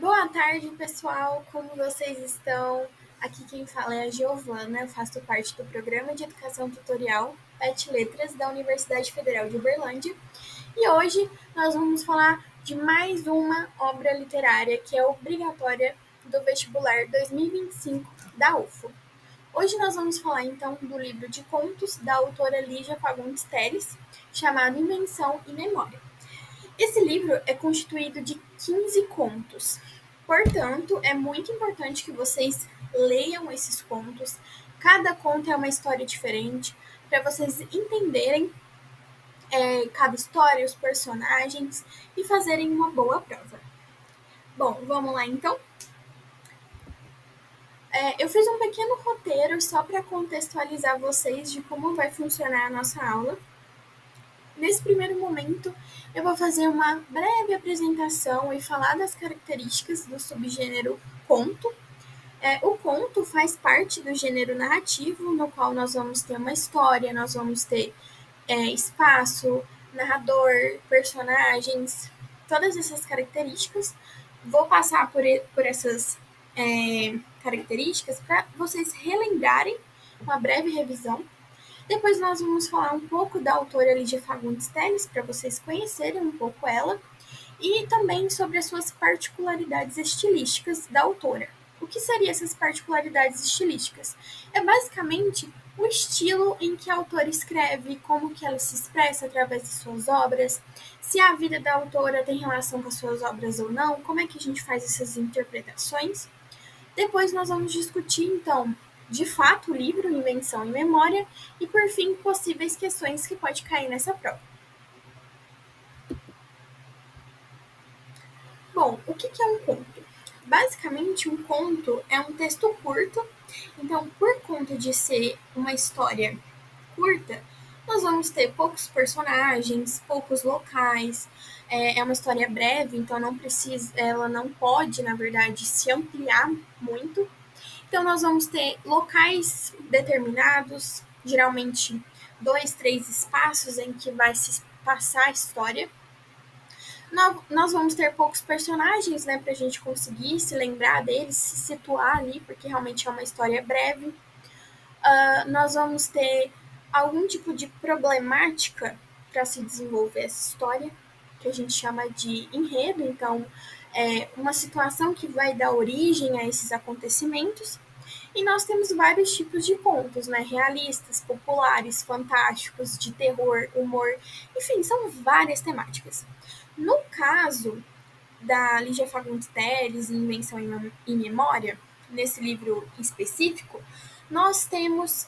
Boa tarde, pessoal. Como vocês estão? Aqui quem fala é a Giovana, eu faço parte do Programa de Educação Tutorial PET Letras da Universidade Federal de Uberlândia. E hoje nós vamos falar de mais uma obra literária que é obrigatória do vestibular 2025 da UFO. Hoje nós vamos falar então do livro de contos da autora Lígia Fagundes Telles, chamado Invenção e Memória. Esse livro é constituído de 15 contos. Portanto, é muito importante que vocês leiam esses contos. Cada conto é uma história diferente, para vocês entenderem cada história, os personagens e fazerem uma boa prova. Bom, vamos lá então? Eu fiz um pequeno roteiro só para contextualizar vocês de como vai funcionar a nossa aula. Nesse primeiro momento, eu vou fazer uma breve apresentação e falar das características do subgênero conto. O conto faz parte do gênero narrativo, no qual nós vamos ter uma história, nós vamos ter espaço, narrador, personagens, todas essas características. Vou passar por essas características para vocês relembrarem uma breve revisão. Depois nós vamos falar um pouco da autora Lígia Fagundes Telles, para vocês conhecerem um pouco ela, e também sobre as suas particularidades estilísticas da autora. O que seriam essas particularidades estilísticas? É basicamente o estilo em que a autora escreve, como que ela se expressa através de suas obras, se a vida da autora tem relação com as suas obras ou não, como é que a gente faz essas interpretações. Depois nós vamos discutir, então, de fato, o livro Invenção e Memória e, por fim, possíveis questões que pode cair nessa prova. Bom, o que é um conto? Basicamente, um conto é um texto curto, então, por conta de ser uma história curta, nós vamos ter poucos personagens, poucos locais, é uma história breve, então ela não pode, na verdade, se ampliar muito. Então, nós vamos ter locais determinados, geralmente 2, 3 espaços em que vai se passar a história. Nós vamos ter poucos personagens, né, para a gente conseguir se lembrar deles, se situar ali, porque realmente é uma história breve. Nós vamos ter algum tipo de problemática para se desenvolver essa história, que a gente chama de enredo. Então, é uma situação que vai dar origem a esses acontecimentos. E nós temos vários tipos de contos, né? Realistas, populares, fantásticos, de terror, humor, enfim, são várias temáticas. No caso da Lígia Fagundes Telles, Invenção e Memória, nesse livro específico, nós temos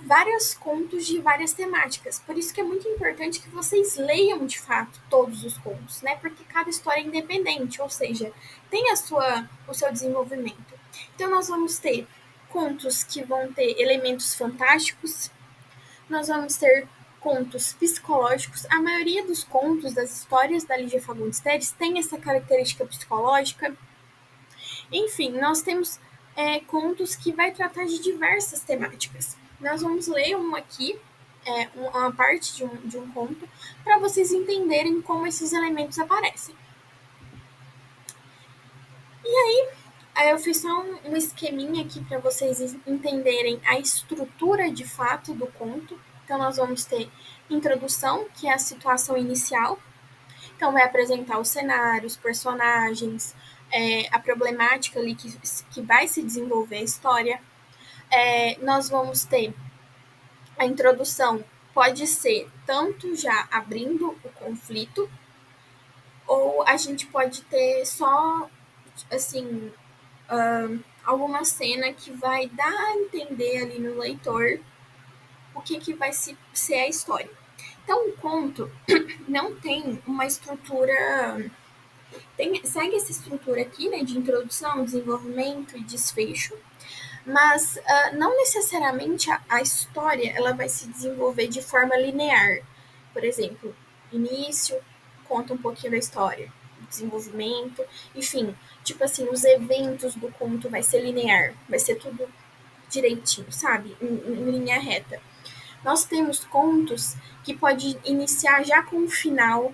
vários contos de várias temáticas. Por isso que é muito importante que vocês leiam de fato todos os contos, né? Porque cada história é independente, ou seja, tem o seu desenvolvimento. Então nós vamos ter contos que vão ter elementos fantásticos, nós vamos ter contos psicológicos. A maioria dos contos, das histórias da Lígia Fagundes Telles tem essa característica psicológica. Enfim, nós temos contos que vai tratar de diversas temáticas. Nós vamos ler um aqui, uma parte de um conto, para vocês entenderem como esses elementos aparecem. E aí eu fiz só um esqueminha aqui para vocês entenderem a estrutura de fato do conto. Então, nós vamos ter introdução, que é a situação inicial. Então, vai apresentar o cenário, os personagens, a problemática ali que vai se desenvolver a história. Nós vamos ter a introdução, pode ser tanto já abrindo o conflito, ou a gente pode ter só, assim, alguma cena que vai dar a entender ali no leitor o que vai ser a história. Então, o conto não tem uma estrutura. Segue essa estrutura aqui, né, de introdução, desenvolvimento e desfecho, mas não necessariamente a história ela vai se desenvolver de forma linear. Por exemplo, início, conta um pouquinho da história, desenvolvimento, enfim, tipo assim, os eventos do conto vai ser linear, vai ser tudo direitinho, sabe? Em linha reta. Nós temos contos que pode iniciar já com o final,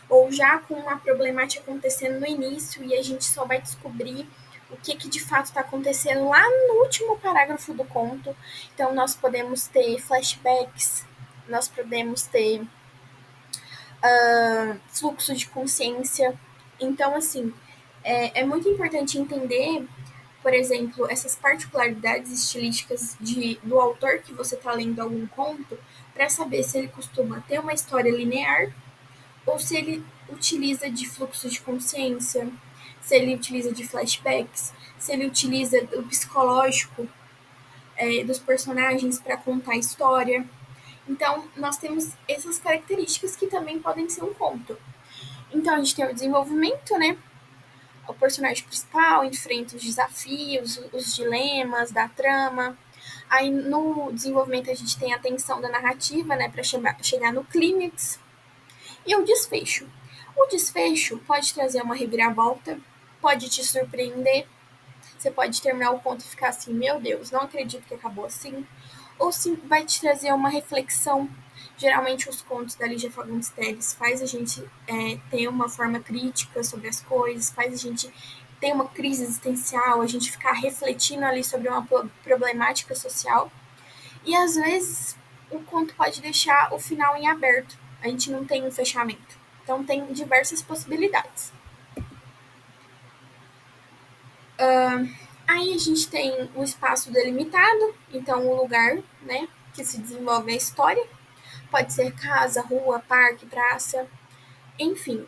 ou já com uma problemática acontecendo no início e a gente só vai descobrir o que, que de fato está acontecendo lá no último parágrafo do conto. Então, nós podemos ter flashbacks, nós podemos ter fluxo de consciência. Então, assim, é muito importante entender, por exemplo, essas particularidades estilísticas do autor que você está lendo algum conto, para saber se ele costuma ter uma história linear ou se ele utiliza de fluxo de consciência, se ele utiliza de flashbacks, se ele utiliza do psicológico dos personagens para contar a história. Então, nós temos essas características que também podem ser um conto. Então, a gente tem o desenvolvimento, né? O personagem principal enfrenta os desafios, os dilemas da trama. Aí, no desenvolvimento, a gente tem a tensão da narrativa, né? Para chegar no clímax. E o desfecho. O desfecho pode trazer uma reviravolta, pode te surpreender. Você pode terminar o conto e ficar assim, meu Deus, não acredito que acabou assim. Ou se vai te trazer uma reflexão. Geralmente os contos da Lígia Fagundes Telles faz a gente ter uma forma crítica sobre as coisas, faz a gente ter uma crise existencial, a gente ficar refletindo ali sobre uma problemática social. E às vezes o conto pode deixar o final em aberto. A gente não tem um fechamento. Então tem diversas possibilidades. Aí a gente tem o espaço delimitado, então o lugar, né, que se desenvolve a história. Pode ser casa, rua, parque, praça, enfim.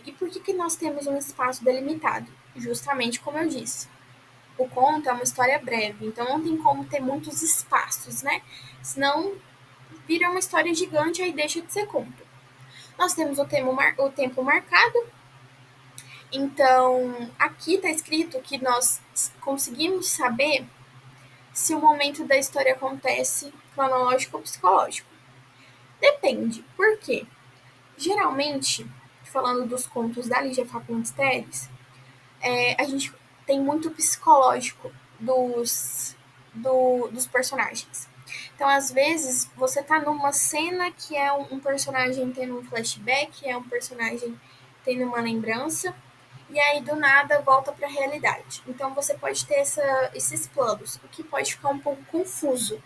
E por que nós temos um espaço delimitado? Justamente como eu disse. O conto é uma história breve, então não tem como ter muitos espaços, né? Senão vira uma história gigante e deixa de ser conto. Nós temos o tempo marcado, então aqui está escrito que nós conseguimos saber se o momento da história acontece cronológico ou psicológico. Depende. Por quê? Geralmente, falando dos contos da Lígia Fagundes Telles, a gente tem muito psicológico dos personagens. Então, às vezes, você tá numa cena que é um personagem tendo um flashback, é um personagem tendo uma lembrança, e aí do nada volta para a realidade. Então, você pode ter esses planos, o que pode ficar um pouco confuso.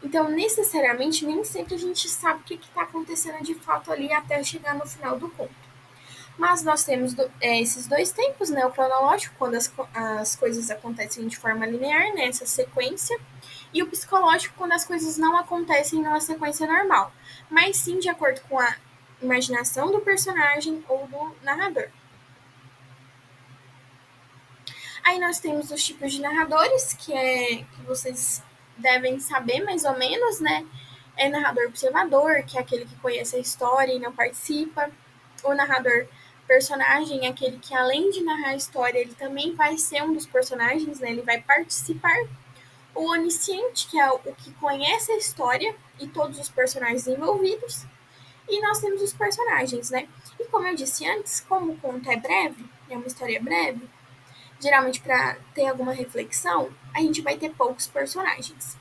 Então, necessariamente, nem sempre a gente sabe o que está acontecendo de fato ali até chegar no final do conto. Mas nós temos esses dois tempos, né? O cronológico, quando as coisas acontecem de forma linear, né? Essa sequência. E o psicológico, quando as coisas não acontecem numa sequência normal, mas sim de acordo com a imaginação do personagem ou do narrador. Aí nós temos os tipos de narradores, que vocês devem saber mais ou menos, né? É narrador observador, que é aquele que conhece a história e não participa. O narrador personagem é aquele que, além de narrar a história, ele também vai ser um dos personagens, né? Ele vai participar. O onisciente, que é o que conhece a história e todos os personagens envolvidos. E nós temos os personagens, né? E como eu disse antes, como o conto é breve, é uma história breve, geralmente para ter alguma reflexão, a gente vai ter poucos personagens.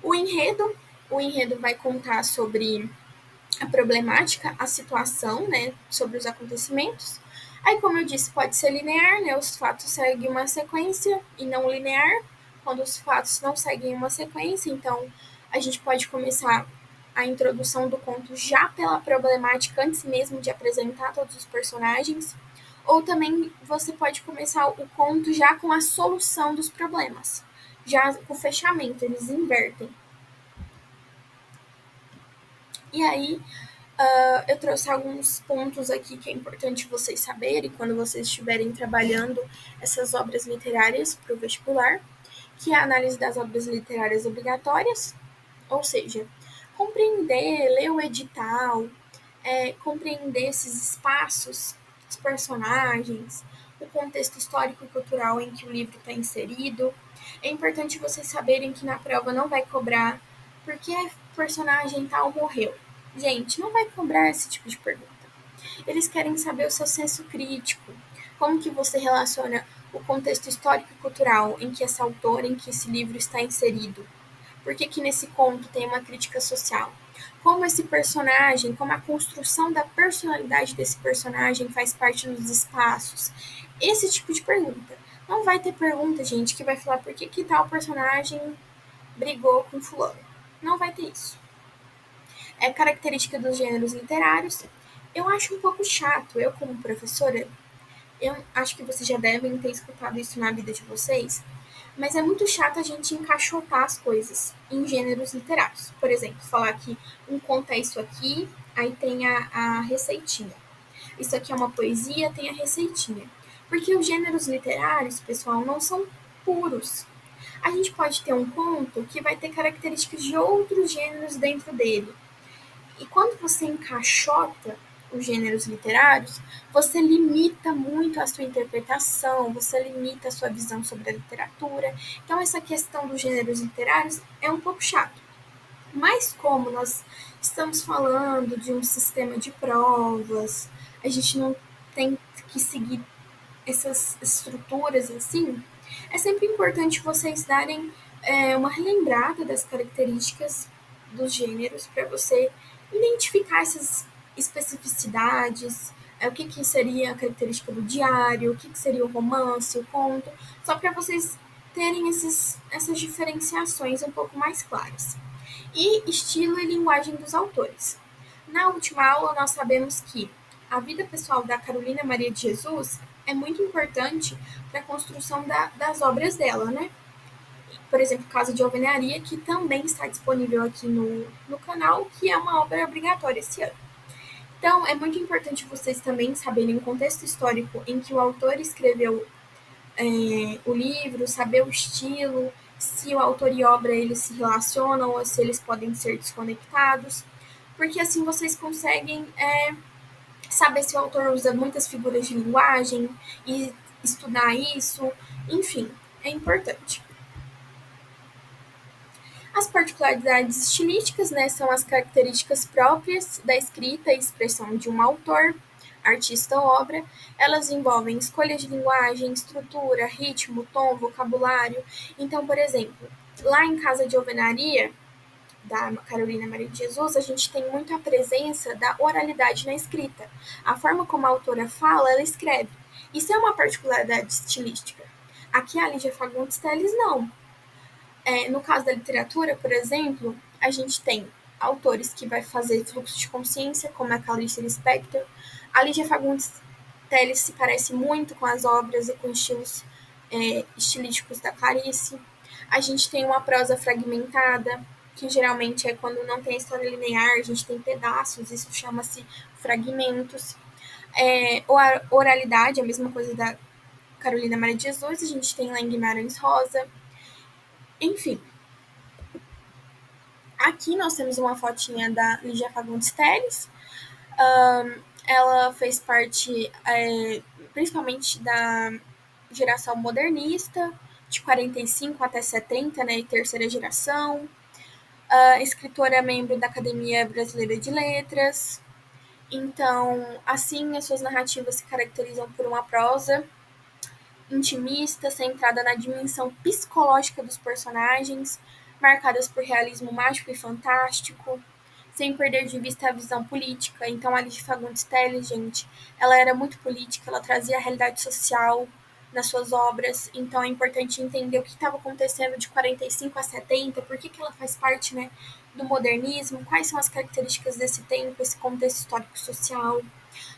O enredo, o enredo vai contar sobre a problemática, a situação, né, sobre os acontecimentos. Aí, como eu disse, pode ser linear, né, os fatos seguem uma sequência e não linear. Quando os fatos não seguem uma sequência, então a gente pode começar a introdução do conto já pela problemática antes mesmo de apresentar todos os personagens. Ou também você pode começar o conto já com a solução dos problemas, já com o fechamento, eles invertem. E aí, eu trouxe alguns pontos aqui que é importante vocês saberem quando vocês estiverem trabalhando essas obras literárias para o vestibular, que é a análise das obras literárias obrigatórias, ou seja, compreender, ler o edital, compreender esses espaços, os personagens, o contexto histórico e cultural em que o livro está inserido. É importante vocês saberem que na prova não vai cobrar por que personagem tal morreu. Gente, não vai cobrar esse tipo de pergunta. Eles querem saber o seu senso crítico, como que você relaciona o contexto histórico e cultural em que essa autora, em que esse livro está inserido. Por que nesse conto tem uma crítica social? como esse personagem, como a construção da personalidade desse personagem faz parte dos espaços. Esse tipo de pergunta. Não vai ter pergunta, gente, que vai falar por que tal personagem brigou com fulano. Não vai ter isso. É característica dos gêneros literários. Eu acho um pouco chato, eu como professora, eu acho que vocês já devem ter escutado isso na vida de vocês, mas é muito chato a gente encaixotar as coisas em gêneros literários. Por exemplo, falar que um conto é isso aqui, aí tem a receitinha. Isso aqui é uma poesia, tem a receitinha. Porque os gêneros literários, pessoal, não são puros. A gente pode ter um conto que vai ter características de outros gêneros dentro dele. E quando você encaixota os gêneros literários, você limita muito a sua interpretação, você limita a sua visão sobre a literatura. Então, essa questão dos gêneros literários é um pouco chato. Mas, como nós estamos falando de um sistema de provas, a gente não tem que seguir essas estruturas assim, é sempre importante vocês darem uma relembrada das características dos gêneros para você identificar essas especificidades, o que seria a característica do diário, o que seria o romance, o conto, só para vocês terem essas diferenciações um pouco mais claras. E estilo e linguagem dos autores. Na última aula, nós sabemos que a vida pessoal da Carolina Maria de Jesus é muito importante para a construção das obras dela, né? Por exemplo, Casa de Alvenaria, que também está disponível aqui no canal, que é uma obra obrigatória esse ano. Então, é muito importante vocês também saberem o contexto histórico em que o autor escreveu o livro, saber o estilo, se o autor e obra eles se relacionam ou se eles podem ser desconectados, porque assim vocês conseguem saber se o autor usa muitas figuras de linguagem e estudar isso, enfim, é importante. As particularidades estilísticas, né, são as características próprias da escrita e expressão de um autor, artista ou obra. Elas envolvem escolha de linguagem, estrutura, ritmo, tom, vocabulário. Então, por exemplo, lá em Casa de Alvenaria, da Carolina Maria de Jesus, a gente tem muito a presença da oralidade na escrita. A forma como a autora fala, ela escreve. Isso é uma particularidade estilística. Aqui a Lígia Fagundes Telles não. No caso da literatura, por exemplo, a gente tem autores que vai fazer fluxo de consciência, como a Clarice Lispector. A Lígia Fagundes Telles se parece muito com as obras e com estilos estilísticos da Clarice. A gente tem uma prosa fragmentada, que geralmente é quando não tem história linear, a gente tem pedaços, isso chama-se fragmentos. Oralidade, a mesma coisa da Carolina Maria de Jesus, a gente tem lá em Guimarães Rosa. Enfim, aqui nós temos uma fotinha da Lígia Fagundes Telles. Ela fez parte principalmente da geração modernista, de 45 até 70, né, terceira geração. Escritora membro da Academia Brasileira de Letras. Então, assim, as suas narrativas se caracterizam por uma prosa intimista, centrada na dimensão psicológica dos personagens, marcadas por realismo mágico e fantástico, sem perder de vista a visão política. Então, a Lígia Fagundes Telles, gente, ela era muito política, ela trazia a realidade social nas suas obras, então é importante entender o que estava acontecendo de 45 a 70, por que ela faz parte, né, do modernismo, quais são as características desse tempo, esse contexto histórico social.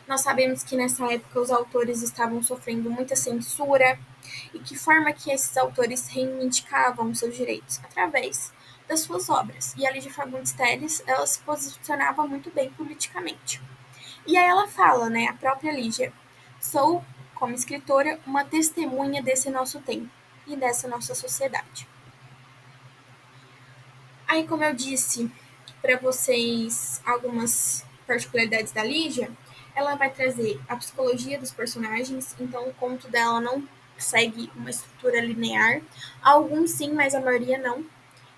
Nós sabemos que nessa época os autores estavam sofrendo muita censura e que forma que esses autores reivindicavam seus direitos através das suas obras. E a Lígia Fagundes Telles, ela se posicionava muito bem politicamente. E aí ela fala, né, a própria Lígia, sou, como escritora, uma testemunha desse nosso tempo e dessa nossa sociedade. Aí, como eu disse para vocês algumas particularidades da Lígia, ela vai trazer a psicologia dos personagens, então o conto dela não segue uma estrutura linear. Alguns sim, mas a maioria não.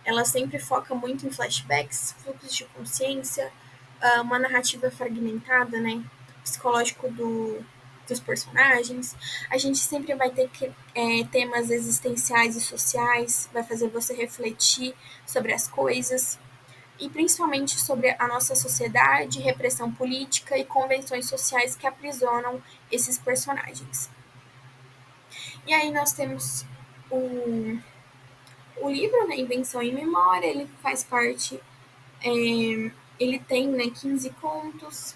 Ela sempre foca muito em flashbacks, fluxos de consciência, uma narrativa fragmentada, né? Psicológico dos personagens. A gente sempre vai ter temas existenciais e sociais, vai fazer você refletir sobre as coisas. e principalmente sobre a nossa sociedade, repressão política e convenções sociais que aprisionam esses personagens. E aí nós temos o, o livro, né, Invenção em Memória, ele faz parte, ele tem, né, 15 contos.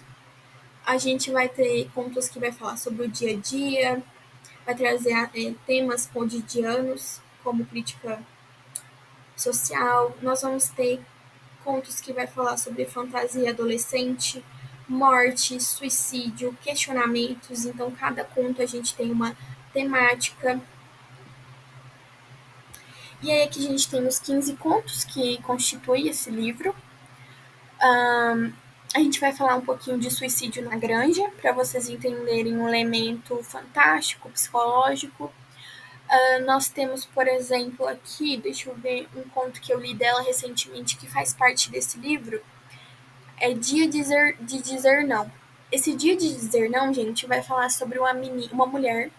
A gente vai ter contos que vai falar sobre o dia a dia, vai trazer temas cotidianos, como crítica social. Nós vamos ter contos que vai falar sobre fantasia adolescente, morte, suicídio, questionamentos. Então, cada conto a gente tem uma temática. E aí aqui a gente tem os 15 contos que constituem esse livro. A gente vai falar um pouquinho de Suicídio na Granja, para vocês entenderem um elemento fantástico, psicológico. Nós temos, por exemplo, aqui, deixa eu ver, um conto que eu li dela recentemente que faz parte desse livro, é Dia de Dizer Não. Esse Dia de Dizer Não, gente, vai falar sobre uma mulher,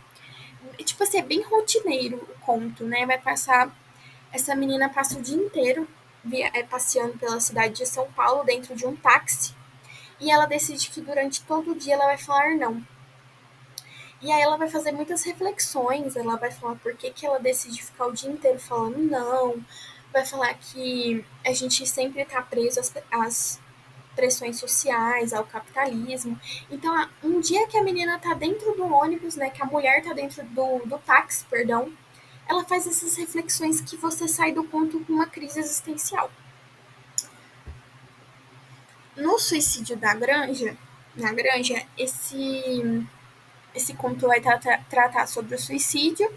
tipo assim, é bem rotineiro o conto, né? Essa menina passa o dia inteiro passeando pela cidade de São Paulo dentro de um táxi e ela decide que durante todo o dia ela vai falar não. E aí ela vai fazer muitas reflexões, ela vai falar por que ela decide ficar o dia inteiro falando não, vai falar que a gente sempre está preso às pressões sociais, ao capitalismo. Então, um dia que a menina tá dentro do ônibus, né, que a mulher tá dentro do táxi, perdão, ela faz essas reflexões que você sai do conto com uma crise existencial. No Suicídio na Granja, esse conto vai tratar sobre o suicídio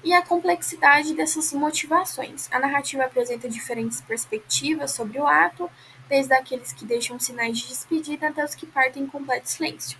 e a complexidade dessas motivações. A narrativa apresenta diferentes perspectivas sobre o ato, desde aqueles que deixam sinais de despedida até os que partem em completo silêncio.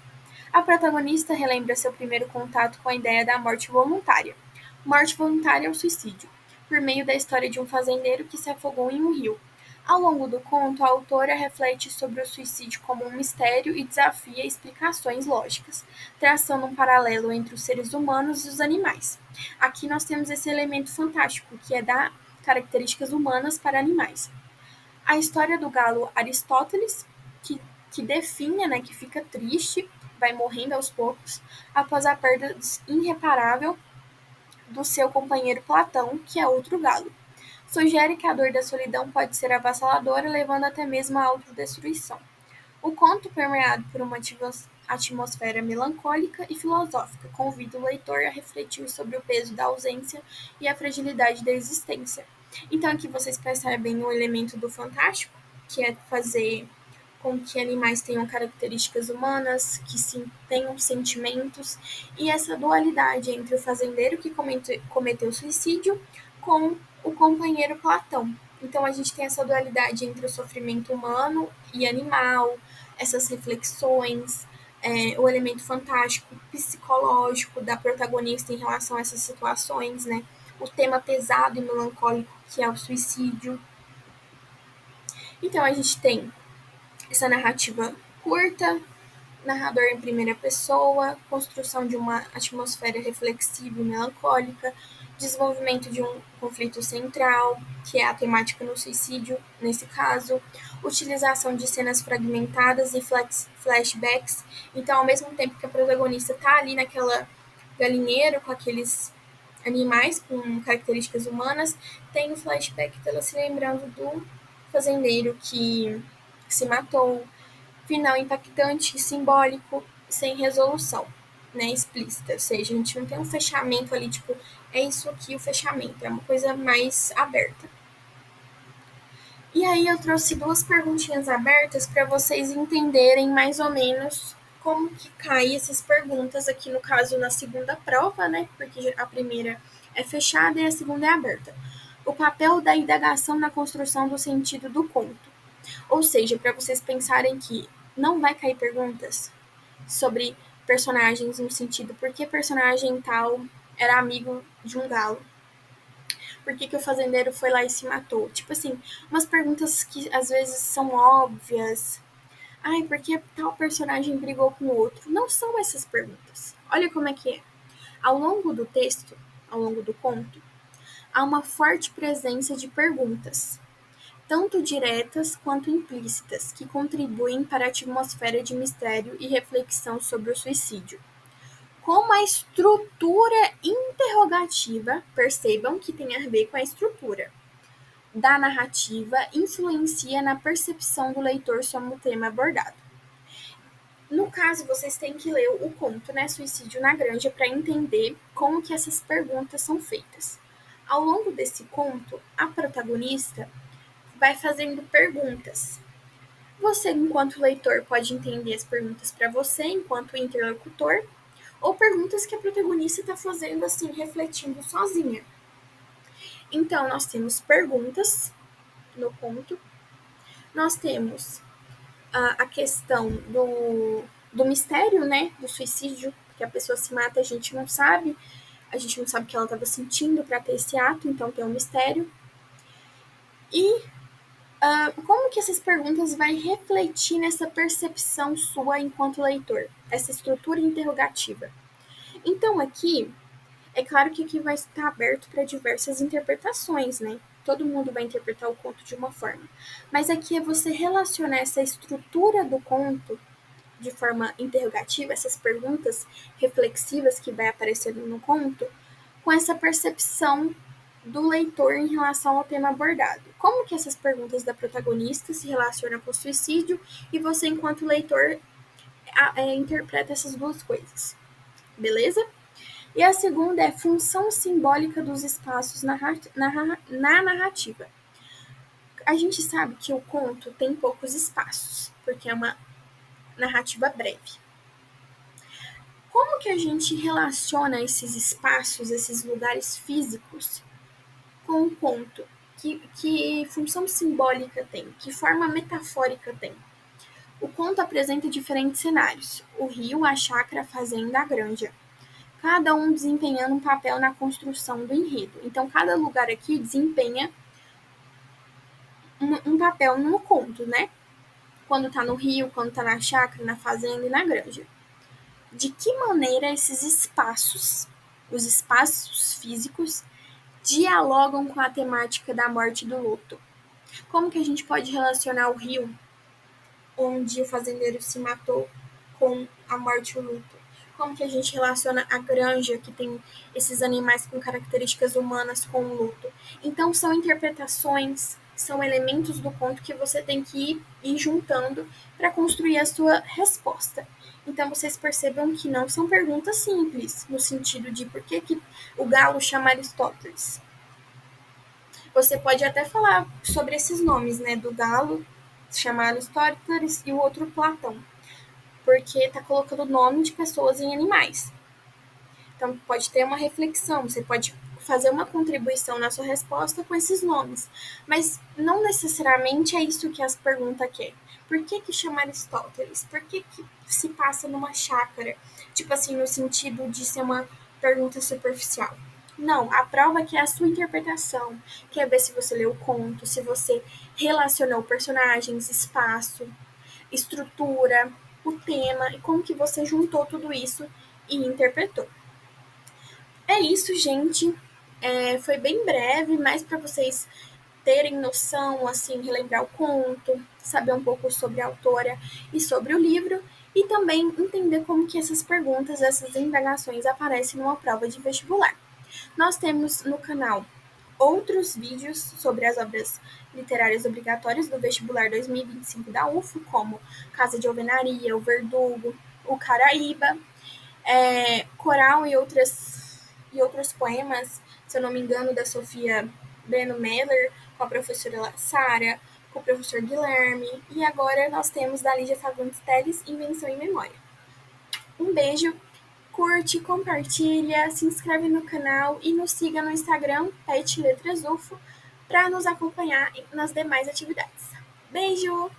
A protagonista relembra seu primeiro contato com a ideia da morte voluntária. Morte voluntária é o suicídio, por meio da história de um fazendeiro que se afogou em um rio. Ao longo do conto, a autora reflete sobre o suicídio como um mistério e desafia explicações lógicas, traçando um paralelo entre os seres humanos e os animais. Aqui nós temos esse elemento fantástico, que é dar características humanas para animais. A história do galo Aristóteles, que definha, né, que fica triste, vai morrendo aos poucos, após a perda irreparável do seu companheiro Platão, que é outro galo. Sugere que a dor da solidão pode ser avassaladora, levando até mesmo à autodestruição. O conto, permeado por uma atmosfera melancólica e filosófica, convida o leitor a refletir sobre o peso da ausência e a fragilidade da existência. Então, aqui vocês percebem o elemento do fantástico, que é fazer com que animais tenham características humanas, que sim, tenham sentimentos, e essa dualidade entre o fazendeiro que cometeu suicídio com o companheiro Platão. Então a gente tem essa dualidade entre o sofrimento humano e animal, essas reflexões, o elemento fantástico, psicológico da protagonista em relação a essas situações, né? O tema pesado e melancólico que é o suicídio. Então a gente tem essa narrativa curta, narrador em primeira pessoa, construção de uma atmosfera reflexiva e melancólica, desenvolvimento de um conflito central, que é a temática no suicídio, nesse caso, utilização de cenas fragmentadas e flashbacks. Então, ao mesmo tempo que a protagonista está ali naquela galinheiro com aqueles animais com características humanas, tem o flashback dela se lembrando do fazendeiro que se matou, final impactante, simbólico, sem resolução, né, explícita. Ou seja, a gente não tem um fechamento ali, tipo, é isso aqui o fechamento, é uma coisa mais aberta. E aí eu trouxe duas perguntinhas abertas para vocês entenderem mais ou menos como que cai essas perguntas aqui, no caso, na segunda prova, né, porque a primeira é fechada e a segunda é aberta. O papel da indagação na construção do sentido do conto. Ou seja, para vocês pensarem que não vai cair perguntas sobre personagens no sentido por que personagem tal era amigo de um galo, por que o fazendeiro foi lá e se matou. Tipo assim, umas perguntas que às vezes são óbvias. Ai, por que tal personagem brigou com o outro? Não são essas perguntas. Olha como é que é. Ao longo do texto, ao longo do conto, há uma forte presença de perguntas. tanto diretas quanto implícitas, que contribuem para a atmosfera de mistério e reflexão sobre o suicídio. Como a estrutura interrogativa, percebam que tem a ver com a estrutura da narrativa, influencia na percepção do leitor sobre o tema abordado. No caso, vocês têm que ler o conto, né, Suicídio na Granja, para entender como que essas perguntas são feitas. Ao longo desse conto, a protagonista vai fazendo perguntas. Você, enquanto leitor, pode entender as perguntas para você, enquanto interlocutor, ou perguntas que a protagonista está fazendo, assim, refletindo sozinha. Então, nós temos perguntas no conto, nós temos a questão do mistério, né, do suicídio, que a pessoa se mata, a gente não sabe o que ela estava sentindo para ter esse ato, então tem um mistério. E como que essas perguntas vai refletir nessa percepção sua enquanto leitor, essa estrutura interrogativa. Então aqui, é claro que aqui vai estar aberto para diversas interpretações, né? Todo mundo vai interpretar o conto de uma forma. Mas aqui é você relacionar essa estrutura do conto de forma interrogativa, essas perguntas reflexivas que vai aparecendo no conto, com essa percepção do leitor em relação ao tema abordado. Como que essas perguntas da protagonista se relacionam com o suicídio e você, enquanto leitor, interpreta essas duas coisas. Beleza? E a segunda é função simbólica dos espaços na narrativa. A gente sabe que o conto tem poucos espaços, porque é uma narrativa breve. Como que a gente relaciona esses espaços, esses lugares físicos, com o conto? Que função simbólica tem? Que forma metafórica tem? O conto apresenta diferentes cenários: o rio, a chácara, a fazenda, a granja. Cada um desempenhando um papel na construção do enredo. Então, cada lugar aqui desempenha um papel no conto, né? Quando tá no rio, quando tá na chácara, na fazenda e na granja. De que maneira esses espaços, os espaços físicos, dialogam com a temática da morte e do luto? Como que a gente pode relacionar o rio, onde o fazendeiro se matou, com a morte e o luto? Como que a gente relaciona a granja, que tem esses animais com características humanas, com o luto? Então, são interpretações, são elementos do conto que você tem que ir juntando para construir a sua resposta. Então, vocês percebam que não são perguntas simples, no sentido de por que o galo chama Aristóteles. Você pode até falar sobre esses nomes, né, do galo chamar Aristóteles e o outro Platão, porque está colocando o nome de pessoas em animais. Então, pode ter uma reflexão, você pode fazer uma contribuição na sua resposta com esses nomes, mas não necessariamente é isso que as perguntas querem. Por que chama Aristóteles? Por que se passa numa chácara? Tipo assim, no sentido de ser uma pergunta superficial. Não, a prova é que é a sua interpretação, quer ver se você leu o conto, se você relacionou personagens, espaço, estrutura, o tema e como que você juntou tudo isso e interpretou. É isso, gente. Foi bem breve, mas para vocês terem noção, assim, relembrar o conto, saber um pouco sobre a autora e sobre o livro, e também entender como que essas perguntas, essas indagações aparecem numa prova de vestibular. Nós temos no canal outros vídeos sobre as obras literárias obrigatórias do vestibular 2025 da UFO, como Casa de Alvenaria, O Verdugo, O Caraíba, Coral e outros poemas, se eu não me engano, da Sofia Breno Meller, com a professora Sara, com o professor Guilherme, e agora nós temos da Lígia Fagundes Telles, Invenção em Memória. Um beijo, curte, compartilha, se inscreve no canal e nos siga no Instagram, Pet Letras UFO, para nos acompanhar nas demais atividades. Beijo!